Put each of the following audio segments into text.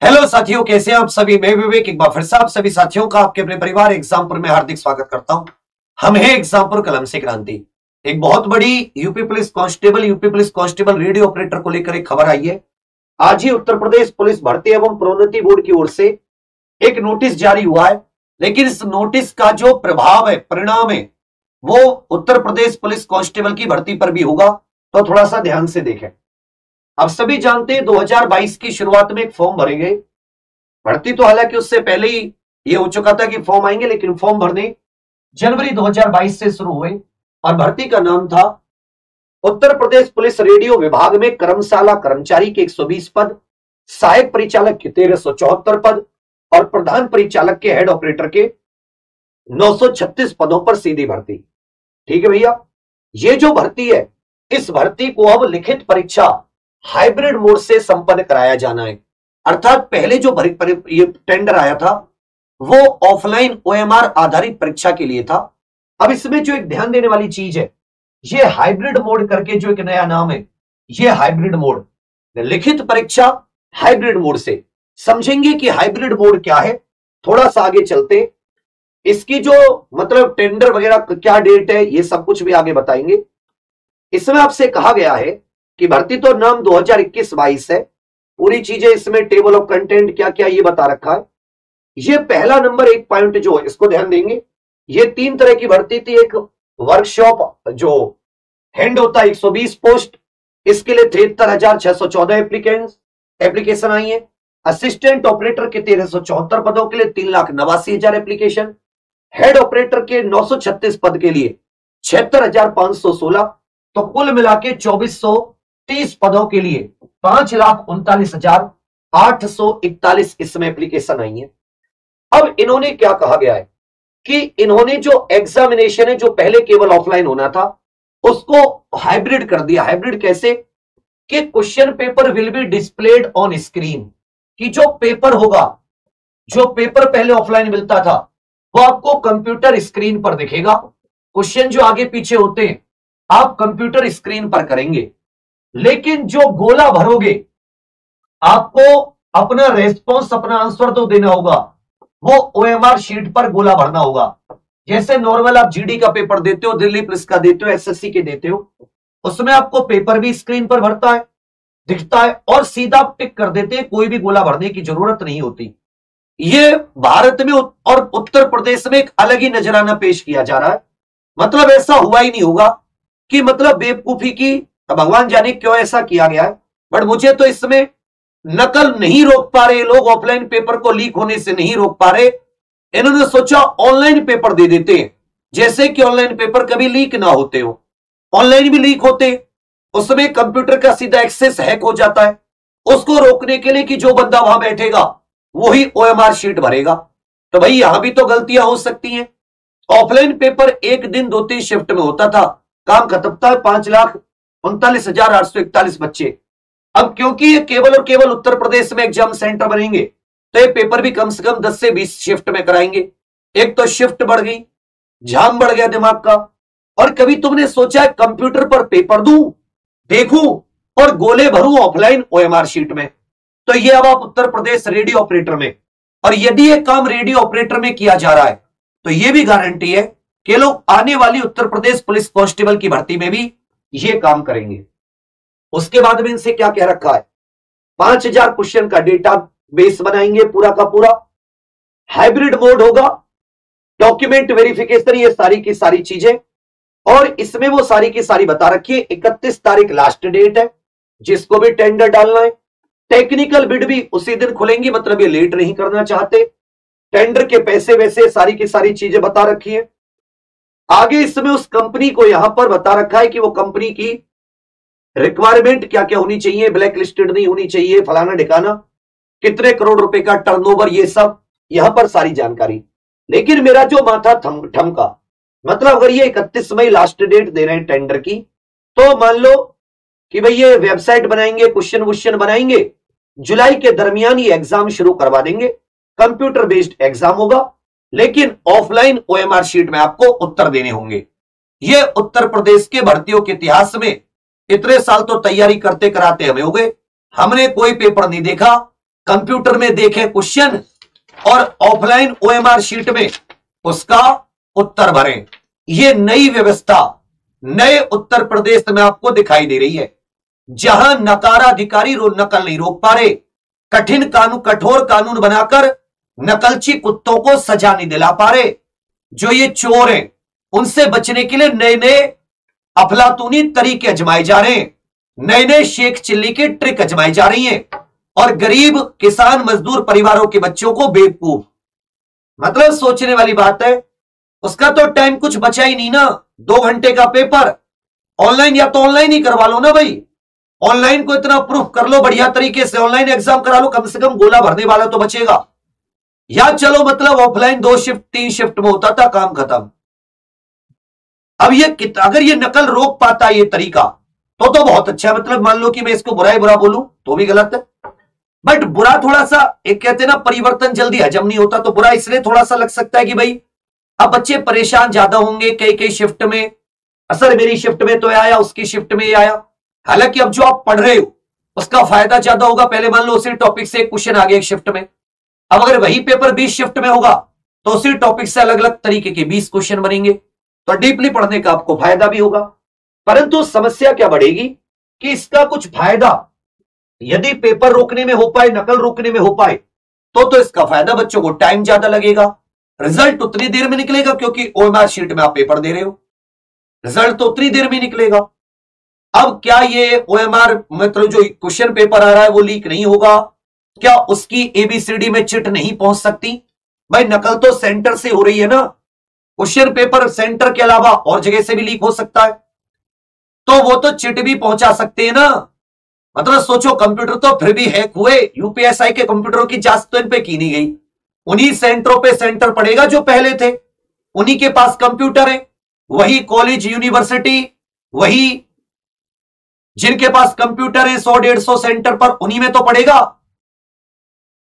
Hello साथियों, कैसे हैं आप सभी। मैं विवेक एक बार फिर से आप सभी साथियों का आपके अपने परिवार एग्जामपुर में हार्दिक स्वागत करता हूं। हम हैं एग्जामपुर कलम से क्रांति। एक बहुत बड़ी UP police constable radio operator को लेकर एक खबर आई है। आज ही उत्तर प्रदेश पुलिस भर्ती एवं प्रोन्नति बोर्ड की ओर से एक नोटिस जारी हुआ है, लेकिन इस नोटिस का जो प्रभाव है, परिणाम है, वो उत्तर प्रदेश पुलिस कांस्टेबल की भर्ती पर भी होगा। तो थोड़ा सा ध्यान से देखें। अब सभी जानते हैं 2022 की शुरुआत में एक फॉर्म भरे गए। भर्ती तो हालांकि उससे पहले ही ये हो चुका था कि फॉर्म आएंगे, लेकिन फॉर्म भरने जनवरी 2022 से शुरू हुए और भर्ती का नाम था उत्तर प्रदेश पुलिस रेडियो विभाग में कर्मशाला कर्मचारी के 120 पद, सहायक परिचालक के 1374 पद और प्रधान परिचालक के हेड ऑपरेटर के 936 पदों पर सीधी भर्ती। ठीक है भैया, ये जो भर्ती है, इस भर्ती को अब लिखित परीक्षा हाइब्रिड मोड से संपन्न कराया जाना है। अर्थात पहले जो ये टेंडर आया था वो ऑफलाइन ओएमआर आधारित परीक्षा के लिए था। अब इसमें जो एक ध्यान देने वाली चीज है, ये हाइब्रिड मोड करके जो एक नया नाम है, ये हाइब्रिड मोड, लिखित परीक्षा हाइब्रिड मोड से। समझेंगे कि हाइब्रिड मोड क्या है, थोड़ा सा आगे चलते। इसकी जो मतलब टेंडर वगैरह क्या डेट है, ये सब कुछ भी आगे बताएंगे। इसमें आपसे कहा गया है कि भर्ती तो नाम 2021-22 है, पूरी चीजें इसमें टेबल ऑफ कंटेंट क्या क्या ये बता रखा है। ये पहला नंबर एक पॉइंट जो है, इसको ध्यान देंगे। ये 3 तरह की भर्ती थी। एक वर्कशॉप जो हैंड होता है 120 पोस्ट, इसके लिए 73,614 एप्लीकेशन आई है। असिस्टेंट ऑपरेटर के 1374 पदों के लिए 3,89,000 एप्लीकेशन। हेड ऑपरेटर के 936 पद के लिए 76,516। तो कुल मिला के 2430 पदों के लिए 5,39,841 इसमें एप्लीकेशन आई है। अब इन्होंने क्या कहा गया है कि इन्होंने जो एग्जामिनेशन है, जो पहले केवल ऑफलाइन होना था, उसको हाइब्रिड कर दिया। हाइब्रिड कैसे कि question paper will be displayed on screen, कि जो पेपर होगा, जो पेपर पहले ऑफलाइन मिलता था, वो आपको कंप्यूटर स्क्रीन पर दिखेगा। क्वेश्चन जो आगे पीछे होते हैं आप कंप्यूटर स्क्रीन पर करेंगे, लेकिन जो गोला भरोगे, आपको अपना रेस्पॉन्स, अपना आंसर तो देना होगा, वो ओएमआर शीट पर गोला भरना होगा। जैसे नॉर्मल आप जीडी का पेपर देते हो, दिल्ली पुलिस का देते हो, एसएससी के देते हो, उसमें आपको पेपर भी स्क्रीन पर भरता है, दिखता है और सीधा आप टिक कर देते हैं, कोई भी गोला भरने की जरूरत नहीं होती। ये भारत में और उत्तर प्रदेश में एक अलग ही नजराना पेश किया जा रहा है। मतलब ऐसा हुआ ही नहीं होगा कि मतलब बेवकूफी की, भगवान जाने क्यों ऐसा किया गया है। बट मुझे तो इसमें नकल नहीं रोक पा रहे लोग, ऑफलाइन पेपर को लीक होने से नहीं रोक पा रहे। इन्होंने सोचा ऑनलाइन पेपर दे देते हैं, जैसे कि ऑनलाइन पेपर कभी लीक ना होते हो। ऑनलाइन भी लीक होते, उसमें कंप्यूटर का सीधा एक्सेस हैक हो जाता है। उसको रोकने के लिए कि जो बंदा वहां बैठेगा वही ओएमआर शीट भरेगा। तो भाई यहां भी तो गलतियां हो सकती हैं। ऑफलाइन पेपर एक दिन 2-3 शिफ्ट में होता था, काम खत्म था। 5,39,841 बच्चे। अब क्योंकि ये केवल और केवल उत्तर प्रदेश में एग्जाम सेंटर बनेंगे, तो ये पेपर भी कम से कम 10 से 20 शिफ्ट में कराएंगे। एक तो शिफ्ट बढ़ गई, जाम बढ़ गया दिमाग का। और कभी तुमने सोचा है कंप्यूटर पर पेपर दूं, देखूं और गोले भरूं ऑफलाइन ओएमआर शीट में? तो ये अब आप उत्तर प्रदेश रेडियो ऑपरेटर में, और यदि ये काम रेडियो ऑपरेटर में किया जा रहा है, तो ये भी गारंटी है कि लोग आने वाली उत्तर प्रदेश पुलिस कांस्टेबल की भर्ती में भी ये काम करेंगे। उसके बाद में इनसे क्या कह रखा है, 5,000 क्वेश्चन का डेटा बेस बनाएंगे पूरा का पूरा। हाइब्रिड मोड होगा, डॉक्यूमेंट वेरिफिकेशन, ये सारी की सारी चीजें। और इसमें वो सारी की सारी बता रखी है। 31 तारीख लास्ट डेट है, जिसको भी टेंडर डालना है। टेक्निकल बिड भी उसी दिन खुलेंगी, मतलब ये लेट नहीं करना चाहते। टेंडर के पैसे वैसे सारी की सारी चीजें बता रखी है। आगे इसमें उस कंपनी को यहां पर बता रखा है कि वो कंपनी की रिक्वायरमेंट क्या क्या होनी चाहिए, ब्लैक लिस्टेड नहीं होनी चाहिए, फलाना ढिकाना, कितने करोड़ रुपए का टर्नओवर, ये सब यहां पर सारी जानकारी। लेकिन मेरा जो माथा ठमका, मतलब अगर ये 31 मई लास्ट डेट दे रहे हैं टेंडर की, तो मान लो कि भाई ये वेबसाइट बनाएंगे, क्वेश्चन बनाएंगे, जुलाई के दरमियान ये एग्जाम शुरू करवा देंगे। कंप्यूटर बेस्ड एग्जाम होगा, लेकिन ऑफलाइन ओएमआर शीट में आपको उत्तर देने होंगे। ये उत्तर प्रदेश के भर्तियों के इतिहास में इतने साल तो तैयारी करते कराते हमें हो गए, हमने कोई पेपर नहीं देखा कंप्यूटर में देखें क्वेश्चन और ऑफलाइन ओएमआर शीट में उसका उत्तर भरें। यह नई व्यवस्था नए उत्तर प्रदेश में आपको दिखाई दे रही है, जहां नकाराधिकारी नकल नहीं रोक पा रहे, कठिन कानून कठोर कानून बनाकर नकलची कुत्तों को सजा नहीं दिला पा रहे। जो ये चोर हैं उनसे बचने के लिए नए नए अफलातूनी तरीके आजमाए जा रहे हैं, नए नए शेख चिल्ली की ट्रिक आजमाई जा रही हैं और गरीब किसान मजदूर परिवारों के बच्चों को बेवकूफ, मतलब सोचने वाली बात है। उसका तो टाइम कुछ बचा ही नहीं ना, 2 घंटे का पेपर ऑनलाइन, या तो ऑनलाइन ही करवा लो ना भाई, ऑनलाइन को इतना प्रूफ कर लो बढ़िया तरीके से, ऑनलाइन एग्जाम करा लो, कम से कम गोला भरने वाला तो बचेगा। या चलो मतलब ऑफलाइन 2 शिफ्ट 3 शिफ्ट में होता था, काम खत्म। अब ये अगर ये नकल रोक पाता ये तरीका तो बहुत अच्छा, मतलब मान लो कि मैं इसको बुरा ही बुरा बोलूं तो भी गलत है, बट बुरा थोड़ा सा, एक कहते हैं ना परिवर्तन जल्दी हजम नहीं होता, तो बुरा इसलिए थोड़ा सा लग सकता है कि भाई अब बच्चे परेशान ज्यादा होंगे, कई कई शिफ्ट में, असर मेरी शिफ्ट में तो आया, उसकी शिफ्ट में आया। हालांकि अब जो आप पढ़ रहे हो उसका फायदा ज्यादा होगा। पहले मान लो उसी टॉपिक से एक क्वेश्चन आ गया एक शिफ्ट में, अब अगर वही पेपर 20 शिफ्ट में होगा तो उसी टॉपिक से अलग अलग तरीके के 20 क्वेश्चन बनेंगे, तो डीपली पढ़ने का आपको फायदा भी होगा। परंतु समस्या क्या बढ़ेगी कि इसका कुछ फायदा यदि पेपर रोकने में हो पाए, नकल रोकने में हो पाए, तो इसका फायदा बच्चों को टाइम ज्यादा लगेगा, रिजल्ट उतनी देर में निकलेगा, क्योंकि ओएमआर शीट में आप पेपर दे रहे हो, रिजल्ट तो उतनी देर में निकलेगा। अब क्या ये ओएमआर मतलब जो क्वेश्चन पेपर आ रहा है वो लीक नहीं होगा? क्या उसकी एबीसीडी में चिट नहीं पहुंच सकती? भाई नकल तो सेंटर से हो रही है ना, क्वेश्चन पेपर सेंटर के अलावा और जगह से भी लीक हो सकता है, तो वो तो चिट भी पहुंचा सकते हैं ना। मतलब सोचो, कंप्यूटर तो फिर भी हैक हुए, यूपीएसआई के कंप्यूटरों की जांच तो इन पे की नहीं गई, उन्हीं सेंटरों पे सेंटर पड़ेगा जो पहले थे, उन्हीं के पास कंप्यूटर है, वही कॉलेज यूनिवर्सिटी, वही जिनके पास कंप्यूटर है 100-150 सेंटर पर, उन्हीं में तो पड़ेगा।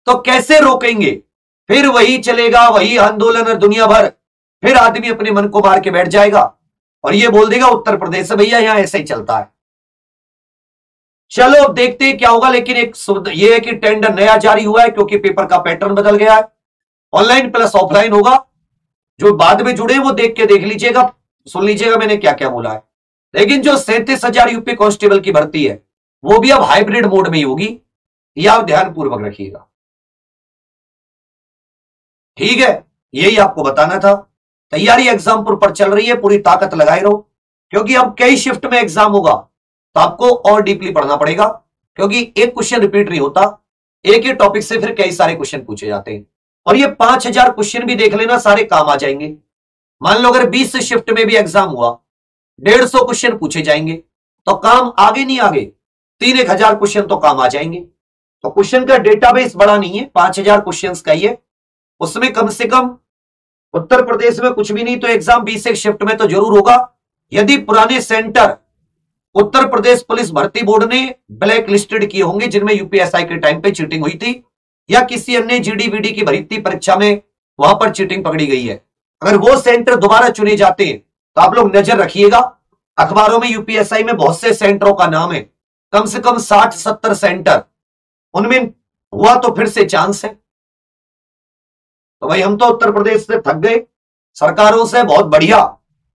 तो कैसे रोकेंगे? फिर वही चलेगा, वही आंदोलन और दुनिया भर, फिर आदमी अपने मन को मार के बैठ जाएगा और ये बोल देगा उत्तर प्रदेश से भैया यहां ऐसे ही चलता है। चलो अब देखते हैं क्या होगा, लेकिन एक ये है कि टेंडर नया जारी हुआ है क्योंकि पेपर का पैटर्न बदल गया है, ऑनलाइन प्लस ऑफलाइन होगा। जो बाद में जुड़े वो देख के देख लीजिएगा, सुन लीजिएगा मैंने क्या क्या बोला है। लेकिन जो 37,000 यूपी कांस्टेबल की भर्ती है वो भी अब हाइब्रिड मोड में ही होगी, यह आप ध्यानपूर्वक रखिएगा, ठीक है? यही आपको बताना था। तैयारी एग्जाम पर चल रही है, पूरी ताकत लगाए रहो, क्योंकि अब कई शिफ्ट में एग्जाम होगा तो आपको और डीपली पढ़ना पड़ेगा, क्योंकि एक क्वेश्चन रिपीट नहीं होता, एक ही टॉपिक से फिर कई सारे क्वेश्चन पूछे जाते हैं। और ये 5,000 क्वेश्चन भी देख लेना, सारे काम आ जाएंगे। मान लो अगर 20 शिफ्ट में भी एग्जाम हुआ, 150 क्वेश्चन पूछे जाएंगे, तो काम आगे नहीं आगे 3,000 क्वेश्चन तो काम आ जाएंगे। तो क्वेश्चन का डेटाबेस बड़ा नहीं है, 5,000 क्वेश्चन का ही है, उसमें कम से कम उत्तर प्रदेश में कुछ भी नहीं तो एग्जाम 20 शिफ्ट में तो जरूर होगा। यदि पुराने सेंटर उत्तर प्रदेश पुलिस भर्ती बोर्ड ने ब्लैक लिस्टेड किए होंगे, जिनमें यूपीएसआई के टाइम पे चीटिंग हुई थी, या किसी अन्य जीडीवीडी की भर्ती परीक्षा में वहां पर चीटिंग पकड़ी गई है, अगर वो सेंटर दोबारा चुने जाते हैं तो आप लोग नजर रखिएगा। अखबारों में यूपीएसआई में बहुत से सेंटरों का नाम है, कम से कम 60-70 सेंटर, उनमें हुआ तो फिर से चांस है। तो भाई हम तो उत्तर प्रदेश से थक गए, सरकारों से बहुत बढ़िया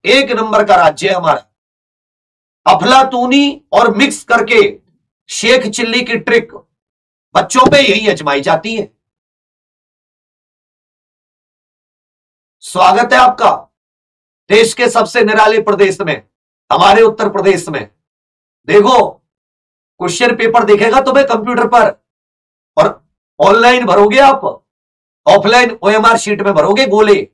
1 नंबर का राज्य है हमारा, अफलातूनी और मिक्स करके शेख चिल्ली की ट्रिक बच्चों पे यही आजमाई जाती है। स्वागत है आपका देश के सबसे निराले प्रदेश में, हमारे उत्तर प्रदेश में। देखो क्वेश्चन पेपर देखेगा तुम्हें कंप्यूटर पर, और ऑनलाइन भरोगे आप, ऑफलाइन ओएमआर शीट में भरोगे गोले।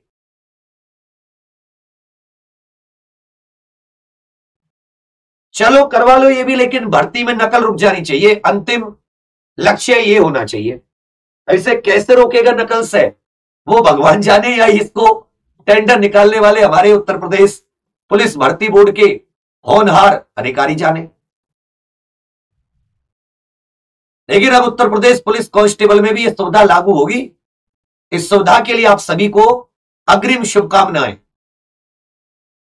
चलो करवा लो ये भी, लेकिन भर्ती में नकल रुक जानी चाहिए, अंतिम लक्ष्य ये होना चाहिए। ऐसे कैसे रोकेगा नकल से वो भगवान जाने, या इसको टेंडर निकालने वाले हमारे उत्तर प्रदेश पुलिस भर्ती बोर्ड के होनहार अधिकारी जाने। लेकिन अब उत्तर प्रदेश पुलिस कांस्टेबल में भी यह सुविधा लागू होगी। इस सुविधा के लिए आप सभी को अग्रिम शुभकामनाएं।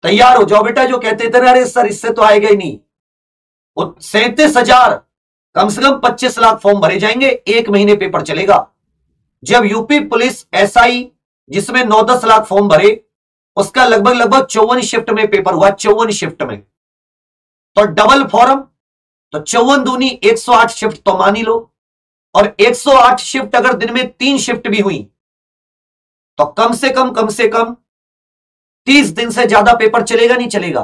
तैयार हो जाओ बेटा। जो कहते थे अरे सर इससे तो आएगा ही नहीं, 37,000 कम से कम 25 लाख फॉर्म भरे जाएंगे, 1 महीने पेपर चलेगा। जब यूपी पुलिस एसआई जिसमें 9-10 लाख फॉर्म भरे, उसका लगभग 54 शिफ्ट में पेपर हुआ, 54 शिफ्ट में। तो डबल फॉर्म, तो 54 दूनी 108 शिफ्ट तो मान ही लो, और 108 शिफ्ट अगर दिन में 3 शिफ्ट भी हुई तो कम से कम 30 दिन से ज्यादा पेपर चलेगा नहीं चलेगा।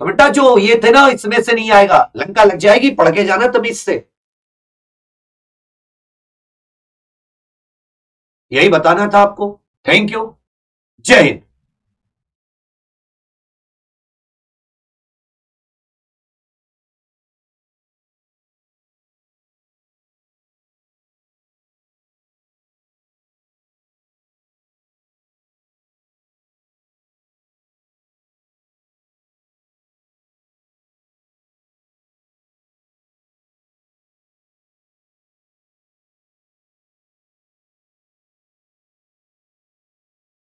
तो बेटा जो ये थे ना, इसमें से नहीं आएगा, लंका लग जाएगी, पढ़ के जाना तमीज से। यही बताना था आपको। थैंक यू, जय हिंद।